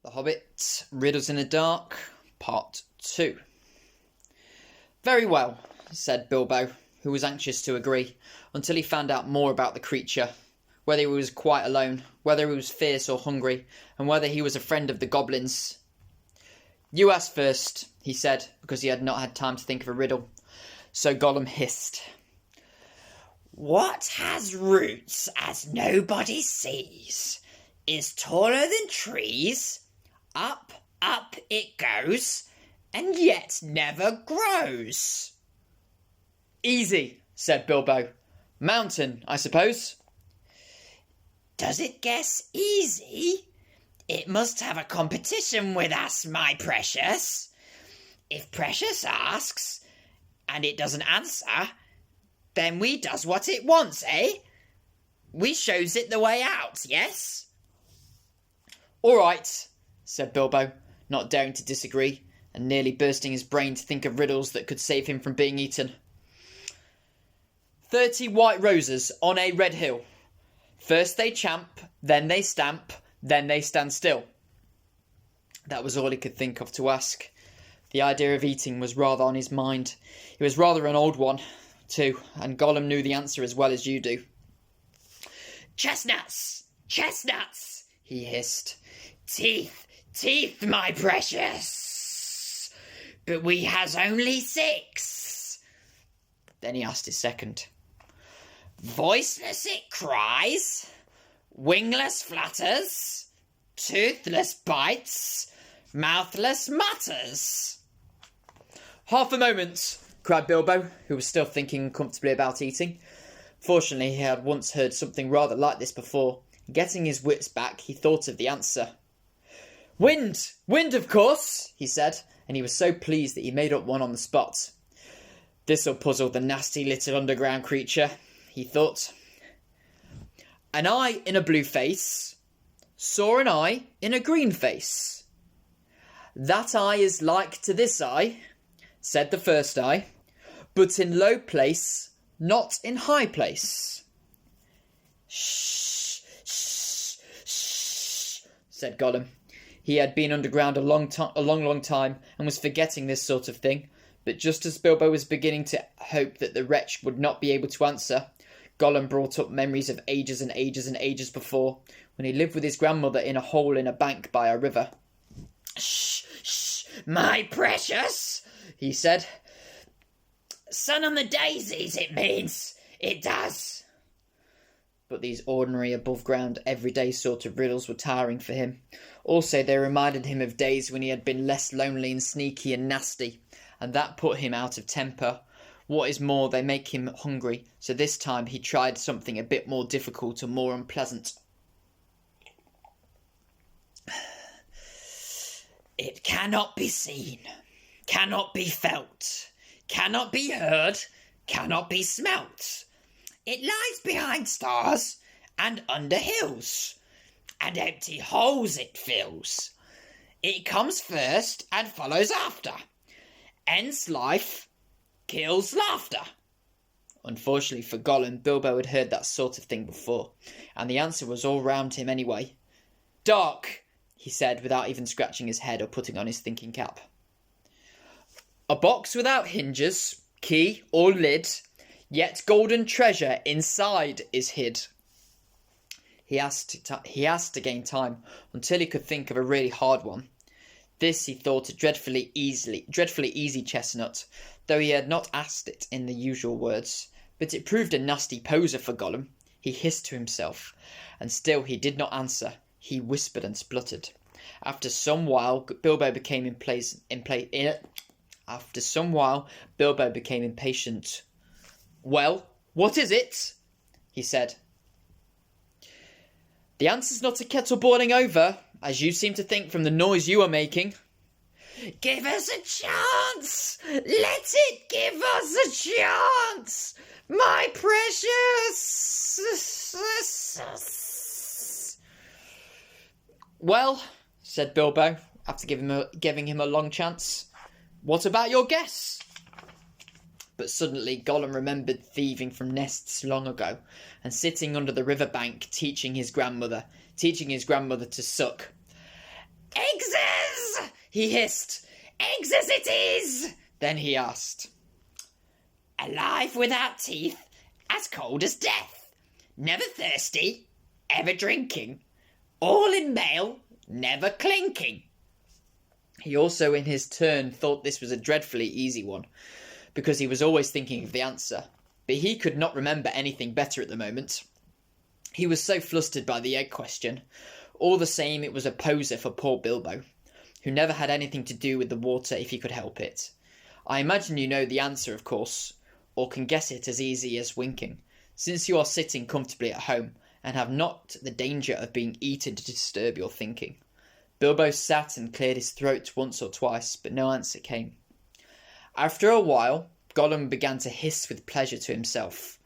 The Hobbit, Riddles in the Dark, Part 2. Very well, said Bilbo, who was anxious to agree, until he found out more about the creature, whether he was quite alone, whether he was fierce or hungry, and whether he was a friend of the goblins. You ask first, he said, because he had not had time to think of a riddle. So Gollum hissed. What has roots as nobody sees, is taller than trees, up, up it goes, and yet never grows? Easy, said Bilbo. Mountain, I suppose. Does it guess easy? It must have a competition with us, my precious. If Precious asks, and it doesn't answer, then we does what it wants, eh? We shows it the way out, yes? All right, said Bilbo, not daring to disagree, and nearly bursting his brain to think of riddles that could save him from being eaten. 30 white roses on a red hill. First they champ, then they stamp, then they stand still. That was all he could think of to ask. The idea of eating was rather on his mind. It was rather an old one, too, and Gollum knew the answer as well as you do. Chestnuts! Chestnuts! He hissed. Teeth! Teeth, my precious! But we has only 6. Then he asked his second. Voiceless it cries, wingless flutters, toothless bites, mouthless mutters. Half a moment, cried Bilbo, who was still thinking uncomfortably about eating. Fortunately, he had once heard something rather like this before. Getting his wits back, he thought of the answer. Wind! Wind, of course, he said, and he was so pleased that he made up one on the spot. This'll puzzle the nasty little underground creature, he thought. An eye in a blue face saw an eye in a green face. That eye is like to this eye, said the first eye, but in low place, not in high place. Shh, shh, shh, said Gollum. He had been underground a long time, and was forgetting this sort of thing. But just as Bilbo was beginning to hope that the wretch would not be able to answer, Gollum brought up memories of ages and ages and ages before, when he lived with his grandmother in a hole in a bank by a river. Shh, shh, my precious, he said. Sun on the daisies, it means. It does. But these ordinary, above-ground, everyday sort of riddles were tiring for him. Also, they reminded him of days when he had been less lonely and sneaky and nasty, and that put him out of temper. What is more, they make him hungry, so this time he tried something a bit more difficult and more unpleasant. It cannot be seen, cannot be felt, cannot be heard, cannot be smelt. It lies behind stars and under hills, and empty holes it fills. It comes first and follows after, ends life, kills laughter. Unfortunately for Gollum, Bilbo had heard that sort of thing before, and the answer was all round him anyway. Dark, he said, without even scratching his head or putting on his thinking cap. A box without hinges, key or lid, yet golden treasure inside is hid. He asked to gain time, until he could think of a really hard one. This he thought a dreadfully easy chestnut, though he had not asked it in the usual words. But it proved a nasty poser for Gollum. He hissed to himself, and still he did not answer. He whispered and spluttered. After some while, Bilbo became impatient. Well, what is it? He said. The answer's not a kettle boiling over, as you seem to think from the noise you are making. Give us a chance! Let it give us a chance! My precious! Well, said Bilbo, after giving him a long chance. What about your guess? But suddenly Gollum remembered thieving from nests long ago, and sitting under the river bank teaching his grandmother to suck. Eggs! He hissed. Eggs it is! Then he asked. Alive without teeth, as cold as death. Never thirsty, ever drinking. All in male, never clinking. He also, in his turn, thought this was a dreadfully easy one, because he was always thinking of the answer. But he could not remember anything better at the moment. He was so flustered by the egg question. All the same, it was a poser for poor Bilbo, who never had anything to do with the water if he could help it. I imagine you know the answer, of course, or can guess it as easy as winking, since you are sitting comfortably at home and have not the danger of being eaten to disturb your thinking. Bilbo sat and cleared his throat once or twice, but no answer came. After a while, Gollum began to hiss with pleasure to himself.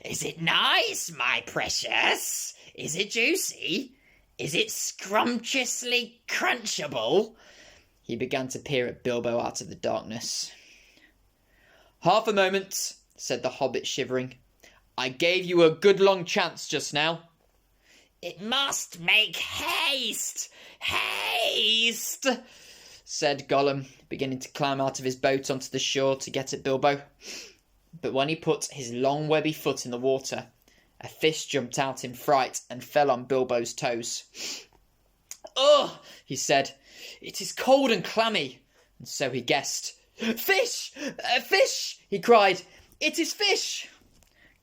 Is it nice, my precious? Is it juicy? Is it scrumptiously crunchable? He began to peer at Bilbo out of the darkness. Half a moment, said the Hobbit, shivering. I gave you a good long chance just now. It must make haste! Haste! Said Gollum, beginning to climb out of his boat onto the shore to get at Bilbo. But when he put his long webby foot in the water, a fish jumped out in fright and fell on Bilbo's toes. Ugh, he said, it is cold and clammy. And so he guessed. Fish! Fish! He cried. It is fish!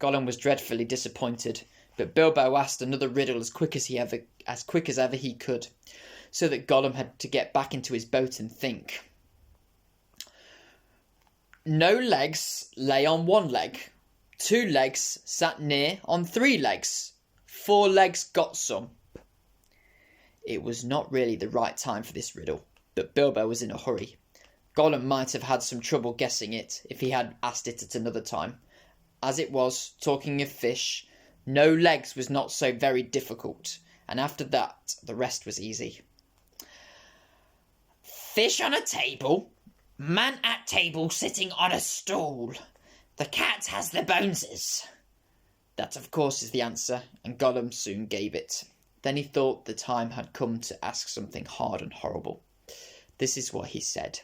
Gollum was dreadfully disappointed, but Bilbo asked another riddle as quick as ever he could, so that Gollum had to get back into his boat and think. No legs lay on one leg. 2 legs sat near on 3 legs. 4 legs got some. It was not really the right time for this riddle, but Bilbo was in a hurry. Gollum might have had some trouble guessing it if he had asked it at another time. As it was, talking of fish, no legs was not so very difficult, and after that, the rest was easy. Fish on a table, man at table sitting on a stool. The cat has the boneses. That, of course, is the answer, and Gollum soon gave it. Then he thought the time had come to ask something hard and horrible. This is what he said.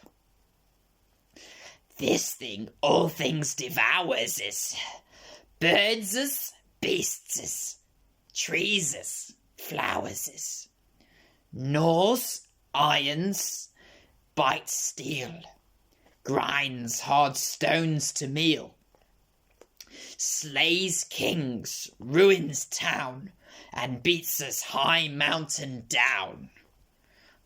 This thing all things devours is. Birds, beasts, trees, flowers. Gnaws, irons, bites steel. Grinds hard stones to meal. Slays kings, ruins town, and beats us high mountain down.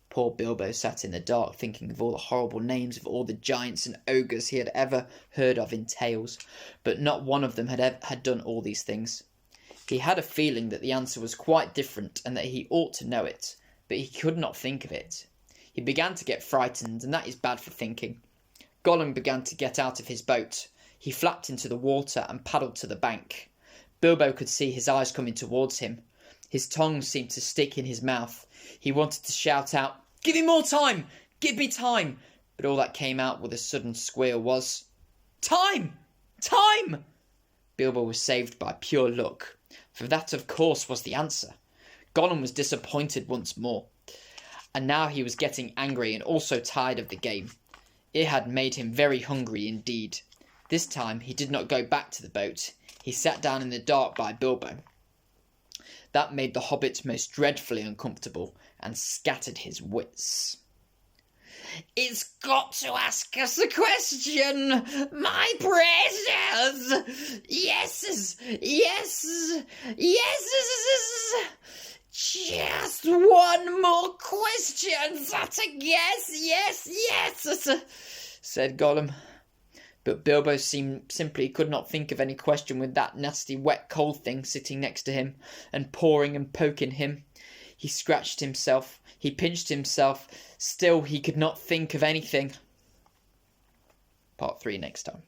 Poor Bilbo sat in the dark thinking of all the horrible names of all the giants and ogres he had ever heard of in tales, but not one of them had done all these things. He had a feeling that the answer was quite different and that he ought to know it, but he could not think of it. He began to get frightened, and that is bad for thinking. Gollum began to get out of his boat. He flapped into the water and paddled to the bank. Bilbo could see his eyes coming towards him. His tongue seemed to stick in his mouth. He wanted to shout out, "Give me more time! Give me time!" But all that came out with a sudden squeal was, "Time! Time!" Bilbo was saved by pure luck, for that of course was the answer. Gollum was disappointed once more, and now he was getting angry and also tired of the game. It had made him very hungry indeed. This time he did not go back to the boat. He sat down in the dark by Bilbo. That made the Hobbit most dreadfully uncomfortable and scattered his wits. It's got to ask us a question, my precious. Yes. Just one more question. That's a yes, said Gollum. But Bilbo simply could not think of any question with that nasty wet cold thing sitting next to him and pawing and poking him. He scratched himself, he pinched himself, still he could not think of anything. Part 3 next time.